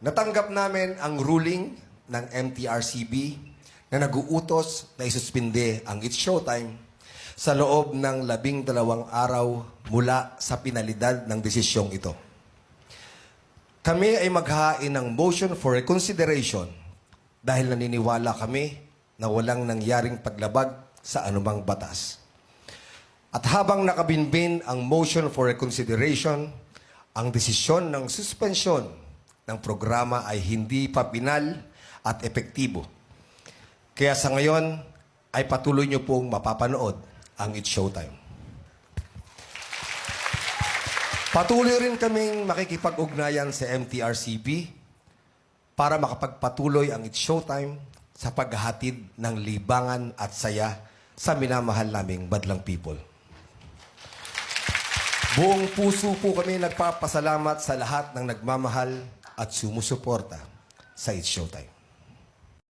Natanggap namin ang ruling ng MTRCB na nag-uutos na isuspinde ang It's Showtime sa loob ng 12 araw mula sa pinalidad ng desisyong ito. Kami ay maghain ng motion for reconsideration dahil naniniwala kami na walang nangyaring paglabag sa anumang batas. At habang nakabinbin ang motion for reconsideration, ang desisyon ng suspensyon ng programa ay hindi pa pinal at epektibo. Kaya sa ngayon ay patuloy niyo pong mapapanood ang It's Showtime. Patuloy rin kaming makikipag-ugnayan sa MTRCB para makapagpatuloy ang It's Showtime sa paghahatid ng libangan at saya sa minamahal naming madlang people. Buong puso po kami nagpapasalamat sa lahat ng nagmamahal at sumusuporta sa It's Showtime.